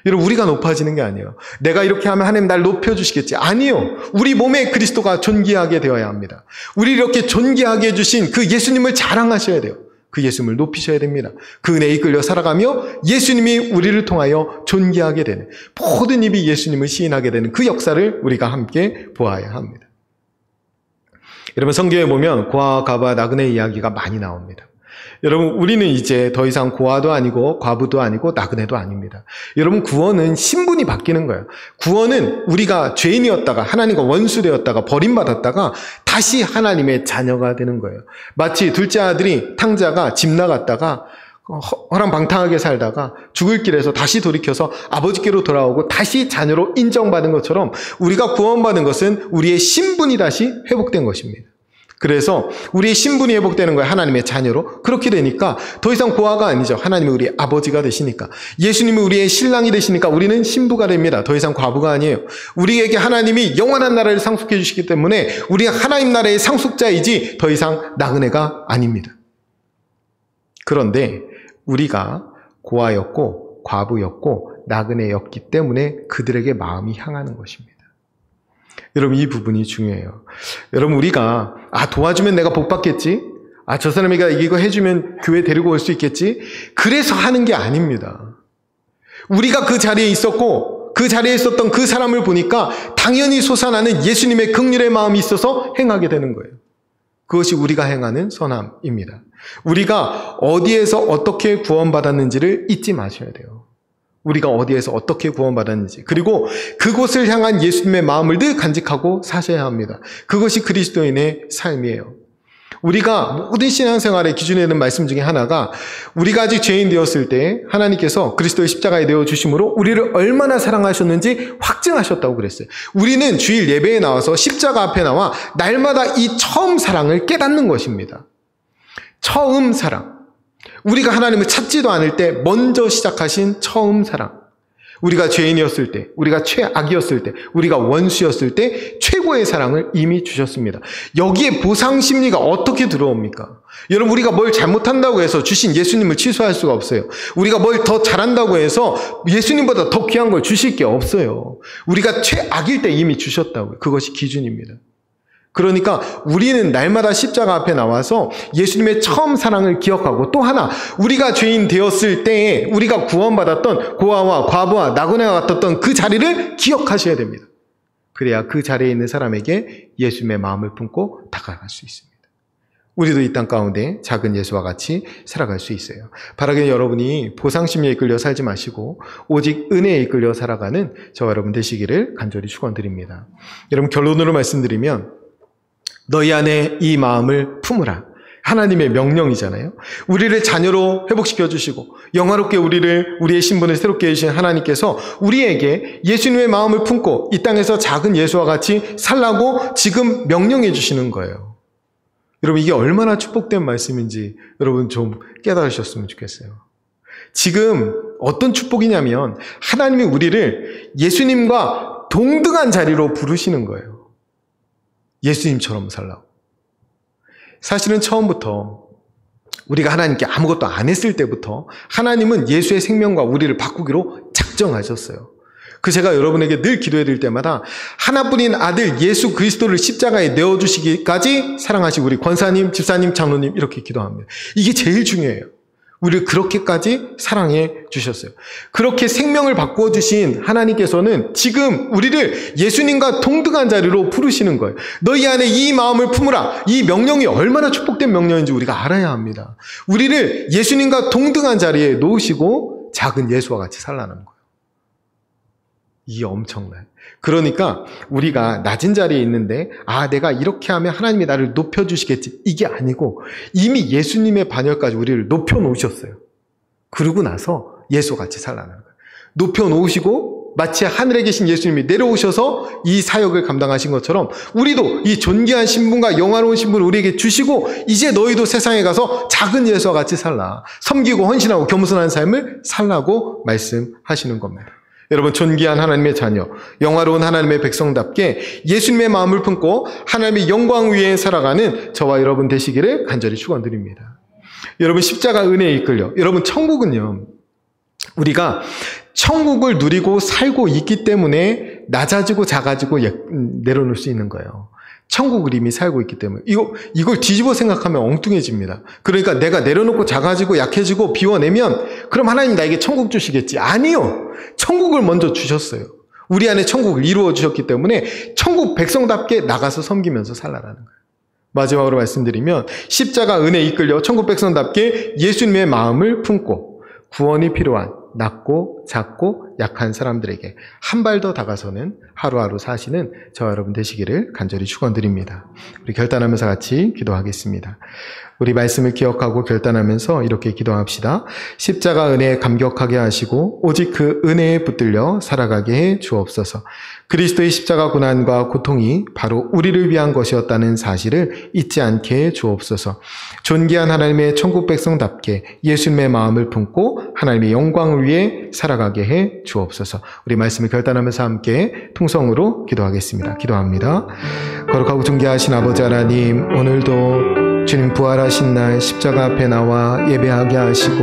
여러분, 우리가 높아지는 게 아니에요. 내가 이렇게 하면 하나님 날 높여주시겠지. 아니요. 우리 몸에 그리스도가 존귀하게 되어야 합니다. 우리 이렇게 존귀하게 해주신 그 예수님을 자랑하셔야 돼요. 그 예수님을 높이셔야 됩니다. 그 은혜에 이끌려 살아가며 예수님이 우리를 통하여 존귀하게 되는, 모든 입이 예수님을 시인하게 되는 그 역사를 우리가 함께 보아야 합니다. 여러분, 성경에 보면 고아와 과부와 나그네의 이야기가 많이 나옵니다. 여러분, 우리는 이제 더 이상 고아도 아니고 과부도 아니고 나그네도 아닙니다. 여러분, 구원은 신분이 바뀌는 거예요. 구원은 우리가 죄인이었다가 하나님과 원수되었다가 버림받았다가 다시 하나님의 자녀가 되는 거예요. 마치 둘째 아들이 탕자가 집 나갔다가 허랑방탕하게 살다가 죽을 길에서 다시 돌이켜서 아버지께로 돌아오고 다시 자녀로 인정받은 것처럼 우리가 구원받은 것은 우리의 신분이 다시 회복된 것입니다. 그래서 우리의 신분이 회복되는 거예요. 하나님의 자녀로. 그렇게 되니까 더 이상 고아가 아니죠. 하나님이 우리의 아버지가 되시니까. 예수님이 우리의 신랑이 되시니까 우리는 신부가 됩니다. 더 이상 과부가 아니에요. 우리에게 하나님이 영원한 나라를 상속해 주시기 때문에 우리가 하나님 나라의 상속자이지 더 이상 나그네가 아닙니다. 그런데 우리가 고아였고 과부였고 나그네였기 때문에 그들에게 마음이 향하는 것입니다. 여러분, 이 부분이 중요해요. 여러분, 우리가 도와주면 내가 복 받겠지? 저 사람이 이거 해주면 교회 데리고 올 수 있겠지? 그래서 하는 게 아닙니다. 우리가 그 자리에 있었고 그 자리에 있었던 그 사람을 보니까 당연히 솟아나는 예수님의 긍휼의 마음이 있어서 행하게 되는 거예요. 그것이 우리가 행하는 선함입니다. 우리가 어디에서 어떻게 구원받았는지를 잊지 마셔야 돼요. 우리가 어디에서 어떻게 구원받았는지, 그리고 그곳을 향한 예수님의 마음을 늘 간직하고 사셔야 합니다. 그것이 그리스도인의 삶이에요. 우리가 모든 신앙생활의 기준에 있는 말씀 중에 하나가 우리가 아직 죄인 되었을 때 하나님께서 그리스도의 십자가에 내어주심으로 우리를 얼마나 사랑하셨는지 확증하셨다고 그랬어요. 우리는 주일 예배에 나와서 십자가 앞에 나와 날마다 이 처음 사랑을 깨닫는 것입니다. 처음 사랑. 우리가 하나님을 찾지도 않을 때 먼저 시작하신 처음 사랑. 우리가 죄인이었을 때, 우리가 최악이었을 때, 우리가 원수였을 때 최고의 사랑을 이미 주셨습니다. 여기에 보상 심리가 어떻게 들어옵니까? 여러분, 우리가 뭘 잘못한다고 해서 주신 예수님을 취소할 수가 없어요. 우리가 뭘 더 잘한다고 해서 예수님보다 더 귀한 걸 주실 게 없어요. 우리가 최악일 때 이미 주셨다고요. 그것이 기준입니다. 그러니까 우리는 날마다 십자가 앞에 나와서 예수님의 처음 사랑을 기억하고, 또 하나, 우리가 죄인 되었을 때에 우리가 구원받았던 고아와 과부와 나그네와 같았던 그 자리를 기억하셔야 됩니다. 그래야 그 자리에 있는 사람에게 예수님의 마음을 품고 다가갈 수 있습니다. 우리도 이 땅 가운데 작은 예수와 같이 살아갈 수 있어요. 바라기는 여러분이 보상심리에 이끌려 살지 마시고 오직 은혜에 이끌려 살아가는 저와 여러분 되시기를 간절히 축원드립니다. 여러분, 결론으로 말씀드리면 너희 안에 이 마음을 품으라. 하나님의 명령이잖아요. 우리를 자녀로 회복시켜 주시고 영화롭게 우리의 신분을 새롭게 해주신 하나님께서 우리에게 예수님의 마음을 품고 이 땅에서 작은 예수와 같이 살라고 지금 명령해 주시는 거예요. 여러분, 이게 얼마나 축복된 말씀인지 여러분 좀 깨달으셨으면 좋겠어요. 지금 어떤 축복이냐면 하나님이 우리를 예수님과 동등한 자리로 부르시는 거예요. 예수님처럼 살라고. 사실은 처음부터 우리가 하나님께 아무것도 안 했을 때부터 하나님은 예수의 생명과 우리를 바꾸기로 작정하셨어요. 제가 여러분에게 늘 기도해 드릴 때마다 하나뿐인 아들 예수 그리스도를 십자가에 내어주시기까지 사랑하시고 우리 권사님, 집사님, 장로님 이렇게 기도합니다. 이게 제일 중요해요. 우리를 그렇게까지 사랑해 주셨어요. 그렇게 생명을 바꾸어 주신 하나님께서는 지금 우리를 예수님과 동등한 자리로 부르시는 거예요. 너희 안에 이 마음을 품으라. 이 명령이 얼마나 축복된 명령인지 우리가 알아야 합니다. 우리를 예수님과 동등한 자리에 놓으시고 작은 예수와 같이 살라는 거예요. 이게 엄청나요. 그러니까 우리가 낮은 자리에 있는데 내가 이렇게 하면 하나님이 나를 높여주시겠지, 이게 아니고 이미 예수님의 반열까지 우리를 높여놓으셨어요. 그러고 나서 예수같이 살라는 거예요. 높여놓으시고 마치 하늘에 계신 예수님이 내려오셔서 이 사역을 감당하신 것처럼 우리도 이 존귀한 신분과 영화로운 신분을 우리에게 주시고 이제 너희도 세상에 가서 작은 예수와 같이 살라. 섬기고 헌신하고 겸손한 삶을 살라고 말씀하시는 겁니다. 여러분, 존귀한 하나님의 자녀, 영화로운 하나님의 백성답게 예수님의 마음을 품고 하나님의 영광 위에 살아가는 저와 여러분 되시기를 간절히 축원드립니다. 여러분, 십자가 은혜에 이끌려 여러분, 천국은요, 우리가 천국을 누리고 살고 있기 때문에 낮아지고 작아지고 내려놓을 수 있는 거예요. 천국을 이미 살고 있기 때문에. 이걸 뒤집어 생각하면 엉뚱해집니다. 그러니까 내가 내려놓고 작아지고 약해지고 비워내면 그럼 하나님 나에게 천국 주시겠지. 아니요. 천국을 먼저 주셨어요. 우리 안에 천국을 이루어 주셨기 때문에 천국 백성답게 나가서 섬기면서 살라라는 거예요. 마지막으로 말씀드리면 십자가 은혜에 이끌려 천국 백성답게 예수님의 마음을 품고 구원이 필요한 낮고 작고 약한 사람들에게 한 발 더 다가서는 하루하루 사시는 저와 여러분 되시기를 간절히 축원드립니다. 우리 결단하면서 같이 기도하겠습니다. 우리 말씀을 기억하고 결단하면서 이렇게 기도합시다. 십자가 은혜에 감격하게 하시고 오직 그 은혜에 붙들려 살아가게 해 주옵소서. 그리스도의 십자가 고난과 고통이 바로 우리를 위한 것이었다는 사실을 잊지 않게 해 주옵소서. 존귀한 하나님의 천국 백성답게 예수님의 마음을 품고 하나님의 영광을 위해 살아가게 해 주옵소서. 우리 말씀을 결단하면서 함께 통성으로 기도하겠습니다. 기도합니다. 거룩하고 존귀하신 아버지 하나님, 오늘도 주님 부활하신 날 십자가 앞에 나와 예배하게 하시고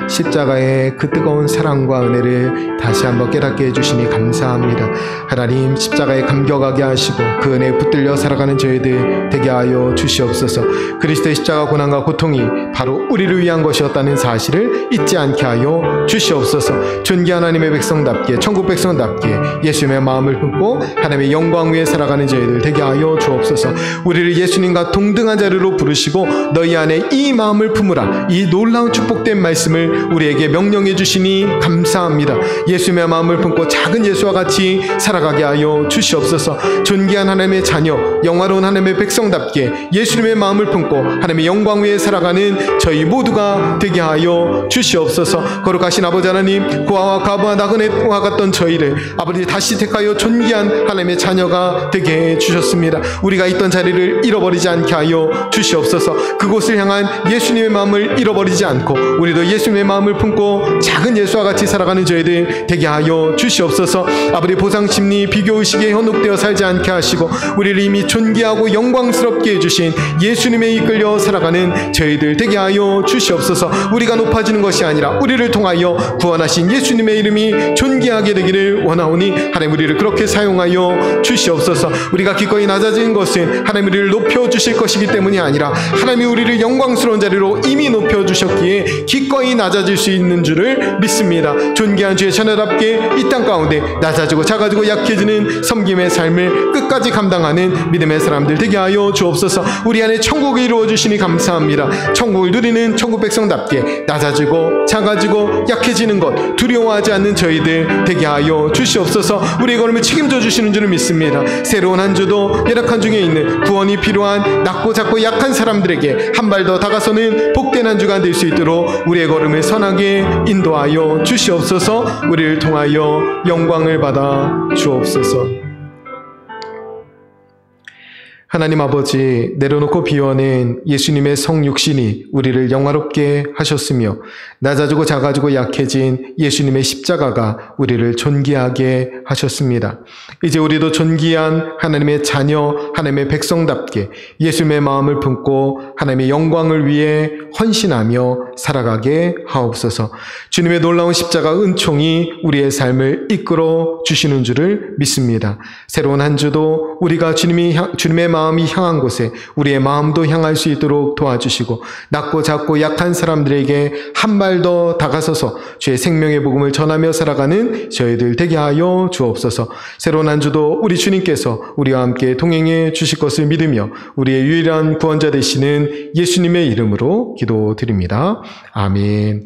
십자가의 그 뜨거운 사랑과 은혜를 다시 한번 깨닫게 해주시니 감사합니다. 하나님, 십자가에 감격하게 하시고 그 은혜에 붙들려 살아가는 저희들 되게 하여 주시옵소서. 그리스도의 십자가 고난과 고통이 바로 우리를 위한 것이었다는 사실을 잊지 않게 하여 주시옵소서. 존귀한 하나님의 백성답게 천국 백성답게 예수님의 마음을 품고 하나님의 영광 위에 살아가는 저희들 되게 하여 주옵소서. 우리를 예수님과 동등한 자리로 부르시고 너희 안에 이 마음을 품으라, 이 놀라운 축복된 말씀을 우리에게 명령해 주시니 감사합니다. 예수님의 마음을 품고 작은 예수와 같이 살아가게 하여 주시옵소서. 존귀한 하나님의 자녀, 영화로운 하나님의 백성답게 예수님의 마음을 품고 하나님의 영광 위에 살아가는 저희 모두가 되게 하여 주시옵소서. 거룩하신 아버지 하나님, 고아와 과부와 나그네와 같던 저희를 아버지 다시 택하여 존귀한 하나님의 자녀가 되게 해 주셨습니다. 우리가 있던 자리를 잃어버리지 않게 하여 주시옵소서. 그곳을 향한 예수님의 마음을 잃어버리지 않고 우리도 예수님의 마음을 품고 작은 예수와 같이 살아가는 저희들 되게 하여 주시옵소서. 아버지, 보상심리 비교의식에 현혹되어 살지 않게 하시고 우리를 이미 존귀하고 영광스럽게 해주신 예수님에 이끌려 살아가는 저희들 되게 하여 주시옵소서. 우리가 높아지는 것이 아니라 우리를 통하여 구원하신 예수님의 이름이 존귀하게 되기를 원하오니 하나님, 우리를 그렇게 사용하여 주시옵소서. 우리가 기꺼이 낮아진 것은 하나님 우리를 높여주실 것이기 때문이 아니라 하나님이 우리를 영광스러운 자리로 이미 높여주셨기에 기꺼이 낮아질 수 있는 줄을 믿습니다. 존귀한 주의 자녀답게 이 땅 가운데 낮아지고 작아지고 약해지는 섬김의 삶을 끝까지 감당하는 믿음의 사람들 되게 하여 주옵소서. 우리 안에 천국이 이루어주시니 감사합니다. 천국을 누리는 천국 백성답게 낮아지고 작아지고 약해지는 것 두려워하지 않는 저희들 되게 하여 주시옵소서. 우리의 걸음을 책임져 주시는 줄을 믿습니다. 새로운 한 주도 열악한 중에 있는 구원이 필요한 낮고 작고 약한 사람들에게 한 발 더 다가서는 복된 한 주가 될 수 있도록 우리의 걸음을 선하게 인도하여 주시옵소서. 우리를 통하여 영광을 받아 주옵소서. 하나님 아버지, 내려놓고 비워낸 예수님의 성육신이 우리를 영화롭게 하셨으며 낮아지고 작아지고 약해진 예수님의 십자가가 우리를 존귀하게 하셨습니다. 이제 우리도 존귀한 하나님의 자녀, 하나님의 백성답게 예수님의 마음을 품고 하나님의 영광을 위해 헌신하며 살아가게 하옵소서. 주님의 놀라운 십자가 은총이 우리의 삶을 이끌어 주시는 줄을 믿습니다. 새로운 한 주도 우리가 주님의 마음이 향한 곳에 우리의 마음도 향할 수 있도록 도와주시고 낮고 작고 약한 사람들에게 한 발 더 다가서서 주의 생명의 복음을 전하며 살아가는 저희들 되게 하여 주옵소서. 새로운 한 주도 우리 주님께서 우리와 함께 동행해 주실 것을 믿으며 우리의 유일한 구원자 되시는 예수님의 이름으로 기도드립니다. 아멘.